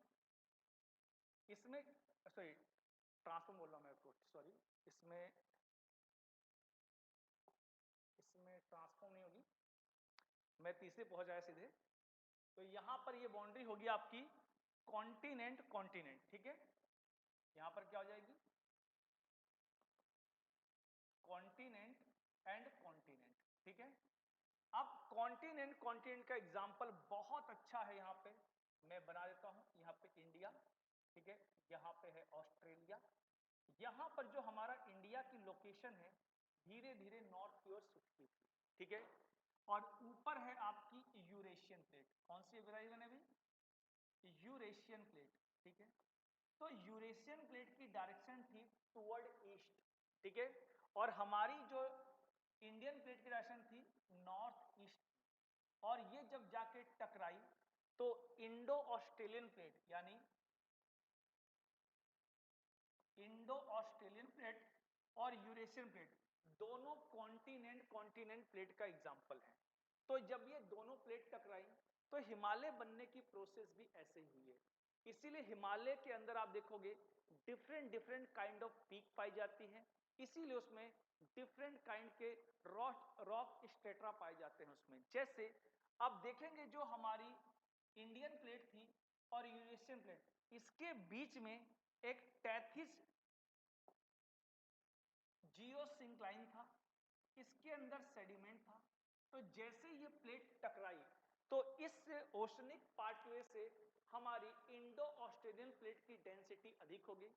[SPEAKER 1] इसमें सॉरी ट्रांसफॉर्म बोल रहा हूं मैं आपको, सॉरी, इसमें इसमें ट्रांसफॉर्म नहीं होगी, मैं तीसरे पहुंच आया सीधे। तो यहां पर ये बाउंड्री होगी आपकी कॉन्टिनेंट कॉन्टिनेंट। ठीक है, यहां पर क्या हो जाएगी, कॉन्टिनेंट एंड कॉन्टिनेंट। ठीक है, अब कॉन्टिनेंट कॉन्टिनेंट का एग्जांपल बहुत अच्छा है, यहां पे मैं बना देता हूं। यहां पे इंडिया, ठीक है, यहां पे है ऑस्ट्रेलिया। यहां पर जो हमारा इंडिया की लोकेशन है धीरे धीरे नॉर्थ की ओर शिफ्ट की थी। ठीक है, और ऊपर है आपकी यूरेशियन प्लेट। कौन सी बताई मैंने अभी, यूरेशियन प्लेट। ठीक है, तो यूरेशियन प्लेट की डायरेक्शन थी टुवर्ड ईस्ट। ठीक है, और हमारी जो इंडियन प्लेट की डायरेक्शन थी नॉर्थ ईस्ट। और ये जब जाके टकराई तो इंडो ऑस्ट्रेलियन प्लेट, यानी इंडो ऑस्ट्रेलियन प्लेट और यूरेशियन प्लेट दोनों कॉन्टिनेंट कॉन्टिनेंट प्लेट का एग्जांपल है। तो जब ये दोनों प्लेट टकराई तो हिमालय बनने की प्रोसेस भी ऐसे ही हुई है। इसीलिए हिमालय के अंदर आप देखोगे different different kind of peak पाई जाती है, इसीलिए उसमें डिफरेंट काइंड के रॉक रॉक स्ट्रेटा पाए जाते हैं उसमें। जैसे आप देखेंगे जो हमारी इंडियन प्लेट थी और यूरेशियन प्लेट, इसके बीच में एक टैथिस जियोसिंक्लाइन था, इसके अंदर सेडिमेंट था। तो जैसे ये प्लेट टकराई तो इस ओशनिक पार्टवे से हमारी इंडो ऑस्ट्रेलियन प्लेट की डेंसिटी अधिक हो गई।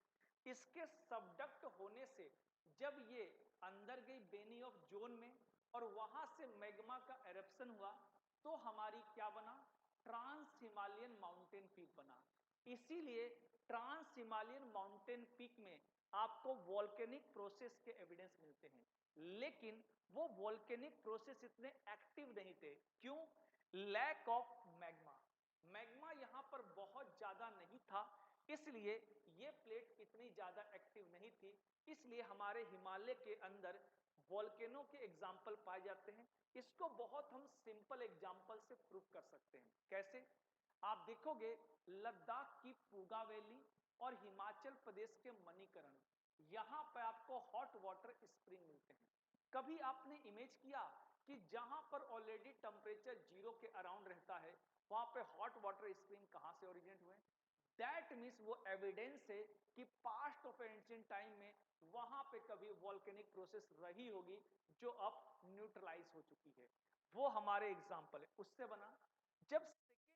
[SPEAKER 1] इसके सबडक्ट होने से जब ये अंदर गई बेनी ऑफ जोन में और वहां से मैग्मा का एरप्शन हुआ तो हमारी क्या बना, ट्रांस हिमालयन माउंटेन पीक बना। इसीलिए ट्रांस हिमालयन माउंटेन पीक में आपको वॉल्केनिक प्रोसेस के एविडेंस मिलते हैं, लेकिन वो वॉल्केनिक प्रोसेस इतने एक्टिव नहीं थे। क्यों, लैक ऑफ मैग्मा, मैग्मा यहां पर बहुत ज्यादा नहीं था, इसलिए ये प्लेट इतनी ज्यादा एक्टिव नहीं थी। इसलिए हमारे हिमालय के अंदर वॉल्केनो के एग्जाम्पल पाए जाते हैं। इसको बहुत हम सिंपल एग्जाम्पल से प्रूव कर सकते हैं। कैसे, आप देखोगे लद्दाख की पूगा वैली और हिमाचल प्रदेश के मणिकरण, यहां पर आपको हॉट वाटर स्प्रिंग मिलते हैं। कभी आपने इमेज किया कि जहां पर ऑलरेडी टेम्परेचर 0 के अराउंड रहता है वहां पे हॉट वाटर स्प्रिंग कहां से ओरिजिनेट हुए, दैट मीन्स वो एविडेंस है कि पास्ट ऑफ एंशिएंट टाइम में वहां पे कभी वॉल्केनिक प्रोसेस रही होगी जो अब न्यूट्रलाइज हो चुकी है। वो हमारे एग्जाम्पल है। उससे बना जब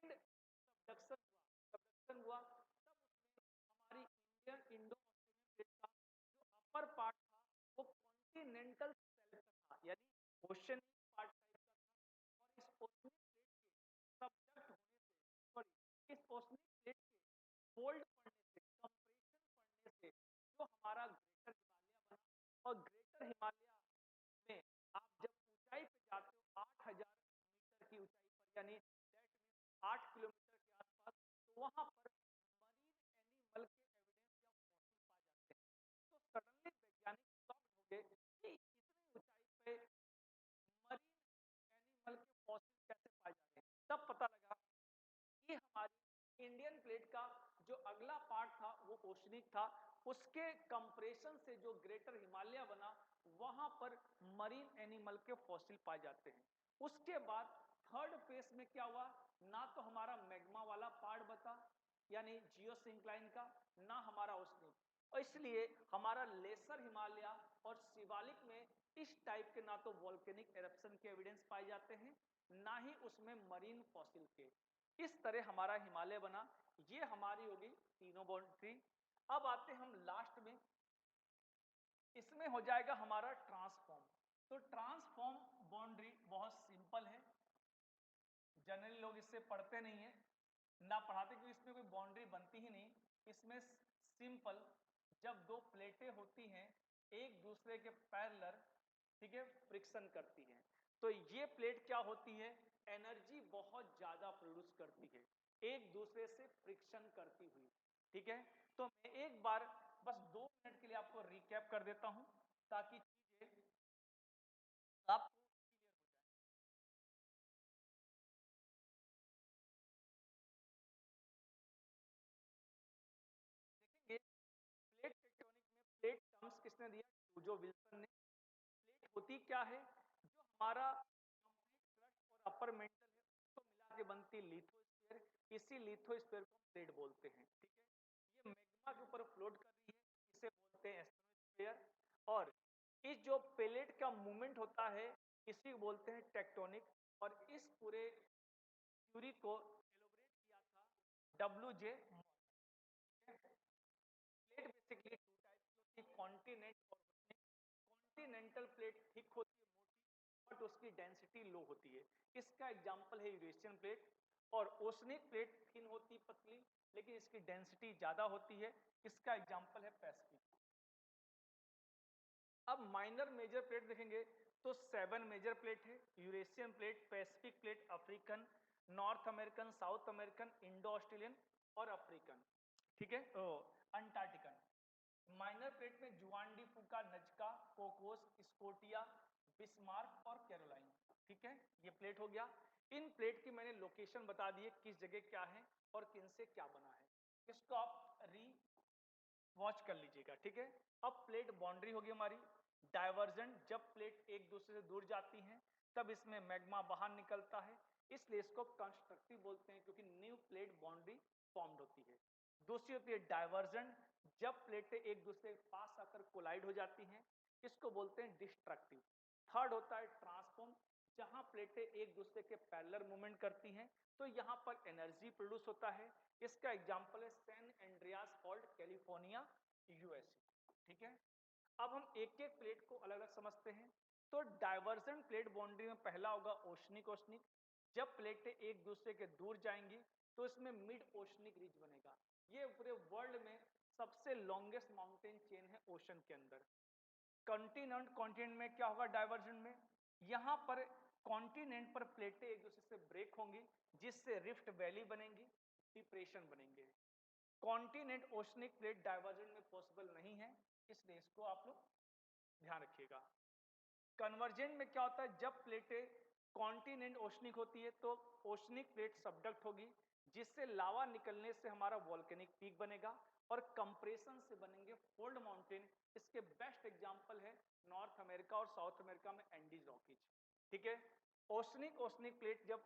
[SPEAKER 1] सेकेंड सबडक्शन हुआ तब उसमें हमारी इंडियन इंडो ऑस्ट्रेलियन प्लेट का जो अपर पार्ट था वो कॉन्टिनेंटल शेल्फ का था, यानी ओशनिक पार्ट टाइप का था। और इस ओशनिक प्लेट के सबडक्ट होने से, सॉरी, इस ओशनिक प्लेट के फोल्ड पड़ने से, कंप्रेशन पड़ने से जो हमारा ग्रेटर हिमालय बना। और ग्रेटर हिमालय में आप जब ऊंचाई पे जाते हो 8000 मीटर की ऊंचाई पर, यानी दैट मीन्स 8 किलोमीटर के आसपास, तो वहां पर मरीन एनिमल के एविडेंस या फॉसिल पाए जाते हैं। तो सडनली वैज्ञानिक शॉक्ड हो गए कि इतनी ऊंचाई पे मरीन एनिमल के फॉसिल कैसे पाए जा रहे हैं। तब पता लगा कि हमारी इंडियन प्लेट का जो अगला पार्ट था वो ओशनिक था, उसके कंप्रेशन से जो ग्रेटर हिमालय बना वहां पर मरीन एनिमल के फॉसिल पाए जाते हैं। उसके बाद थर्ड फेज में क्या हुआ, ना तो हमारा मैग्मा वाला पार्ट बता यानी जियोसिंक्लाइन का, ना हमारा ओशनिक, और इसलिए हमारा लेसर हिमालय और शिवालिक में इस टाइप के ना तो वॉल्केनिक एरप्शन के एविडेंस पाए जाते हैं, ना ही उसमें मरीन फॉसिल के। इस तरह हमारा हिमालय बना। ये हमारी होगी तीनों बाउंड्री। अब आते हम लास्ट में, इसमें हो जाएगा हमारा ट्रांसफॉर्म। तो ट्रांसफॉर्म बाउंड्री बहुत सिंपल है, जनरली लोग इससे पढ़ते नहीं है, ना पढ़ाते, क्योंकि इसमें कोई बाउंड्री बनती ही नहीं। इसमें सिंपल, जब दो प्लेटें होती हैं एक दूसरे के पैरेलल, ठीक है, फ्रिक्शन करती हैं, तो ये प्लेट क्या होती है, एनर्जी बहुत ज्यादा प्रोड्यूस करती है एक दूसरे से फ्रिक्शन करती हुई। ठीक है, तो मैं एक बार बस 2 मिनट के लिए आपको रिकैप कर देता हूं ताकि चीजें आपको क्लियर हो जाए। देखेंगे प्लेट टेक्टोनिक में प्लेट टर्म्स किसने दिया, टूजो विल्सन ने। प्लेट होती क्या है, जो हमारा कंप्लीट क्रस्ट और अपर मेंटल है उसको मिला के बनती लिथोस्फीयर। इसी लिथोस्फीयर को हम प्लेट बोलते हैं। ठीक है, ये मैग्मा के ऊपर फ्लोट कर रही है, इसे बोलते हैं एस्ट्रोस्फीयर। और इस जो प्लेट का मूवमेंट होता है इसी को बोलते हैं टेक्टोनिक। और इस पूरे थ्योरी को एलोबरेट किया था W J Morgan. Plate basically two types की होती है, कॉन्टिनेंट और ओशनिक। कॉन्टिनेंटल प्लेट थिक होती है, मोटी, बट उसकी डेंसिटी लो होती है। इसका एग्जांपल है यूरेशियन प्लेट। और ओशनिक प्लेट थिन होती, पतली, लेकिन इसकी डेंसिटी ज्यादा होती है। इसका एग्जांपल है पैसिफिक। अब माइनर मेजर प्लेट देखेंगे तो 7 मेजर प्लेट है, Eurasian plate, Pacific plate, African, North American, South American, Indo Australian और अफ्रीकन। ठीक है, अंटार्कटिकन। माइनर प्लेट में Juan de Fuca, Nazca, Cocos, Scotia, Bismarck और कैरोलाइन। ठीक है, ये प्लेट हो गया। इन प्लेट की मैंने लोकेशन बता दी है, किस जगह क्या है और किन से क्या बना है। इसको आप री वॉच कर लीजिएगा। ठीक है, अब प्लेट बाउंड्री होगी हमारी। डाइवर्जेंट, जब प्लेट एक दूसरे से दूर जाती हैं तब इसमें मैग्मा बाहर निकलता है, इसलिए इसको कंस्ट्रक्टिव बोलते हैं, क्योंकि न्यू प्लेट बाउंड्री फॉर्म्ड होती है। दूसरी होती है डाइवर्जेंट, जब प्लेटें एक दूसरे के पास आकर कोलाइड हो जाती हैं, इसको बोलते हैं डिस्ट्रक्टिव। थर्ड होता है ट्रांसफॉर्म, जहां प्लेटें एक दूसरे के पैरेलल मूवमेंट करती हैं तो यहां पर एनर्जी प्रोड्यूस होता है। इसका एग्जांपल है San Andreas fault, California, USA. ठीक है, अब हम एक एक प्लेट को अलग अलग समझते हैं। तो डाइवर्जेंट प्लेट बाउंड्री में पहला होगा ओशनिक ओशनिक। जब प्लेटें एक दूसरे के दूर जाएंगी तो इसमें मिड ओशनिक रिज बनेगा। ये पूरे वर्ल्ड में सबसे लॉन्गेस्ट माउंटेन चेन है ओशन के अंदर। कॉन्टिनेंट, कॉन्टिनेंट में क्या होगा डाइवर्जन में, यहां पर कॉन्टिनेंट पर प्लेटें एक दूसरे से ब्रेक होंगी जिससे रिफ्ट वैली बनेंगी, डिप्रेशन बनेंगे। कॉन्टिनेंट ओशनिक प्लेट डाइवर्जन में पॉसिबल नहीं है, इसलिए इसको आप लोग ध्यान रखिएगा। कन्वर्जेंट में क्या होता है, जब प्लेटें कॉन्टिनेंट ओशनिक होती है तो ओशनिक प्लेट सबडक्ट होगी जिससे लावा निकलने से हमारा वॉल्केनिक पीक बनेगा और कंप्रेशन से बनेंगे फोल्ड माउंटेन। इसके बेस्ट एग्जांपल है नॉर्थ अमेरिका और साउथ अमेरिका में एंडीज रॉकीज। ठीक है, ओशनिक ओशनिक प्लेट जब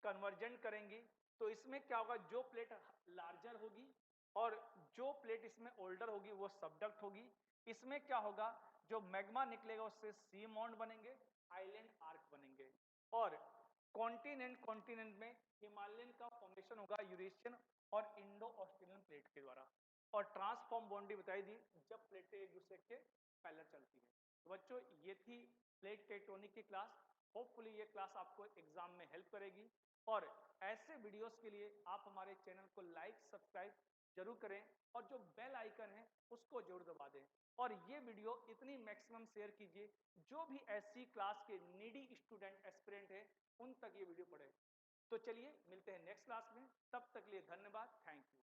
[SPEAKER 1] कन्वर्जेंट करेंगी तो इसमें क्या होगा, जो प्लेट लार्जर होगी और जो प्लेट इसमें ओल्डर होगी वो सबडक्ट होगी। इसमें क्या होगा, जो मैग्मा निकलेगा उससे सी माउंट बनेंगे, आइलैंड आर्क बनेंगे। और कॉन्टिनेंट कॉन्टिनेंट में हिमालयन का फॉर्मेशन होगा यूरेशियन और इंडो ऑस्ट्रेलियन प्लेट के द्वारा। और ट्रांसफॉर्म बाउंड्री बताई दी जब प्लेटें एक दूसरे के पैरेलल चलती है। तो बच्चों ये थी प्लेट टेक्टोनिक की क्लास। होपफुली ये क्लास आपको एग्जाम में हेल्प करेगी। और ऐसे वीडियोस के लिए आप हमारे चैनल को लाइक सब्सक्राइब जरूर करें और जो बेल आइकन है उसको जरूर दबा दें। और ये वीडियो इतनी मैक्सिमम शेयर कीजिए जो भी ऐसी क्लास के नीडी स्टूडेंट एस्पिरेंट है उन तक ये वीडियो पढ़े। तो चलिए मिलते हैं नेक्स्ट क्लास में, तब तक के लिए धन्यवाद, थैंक यू।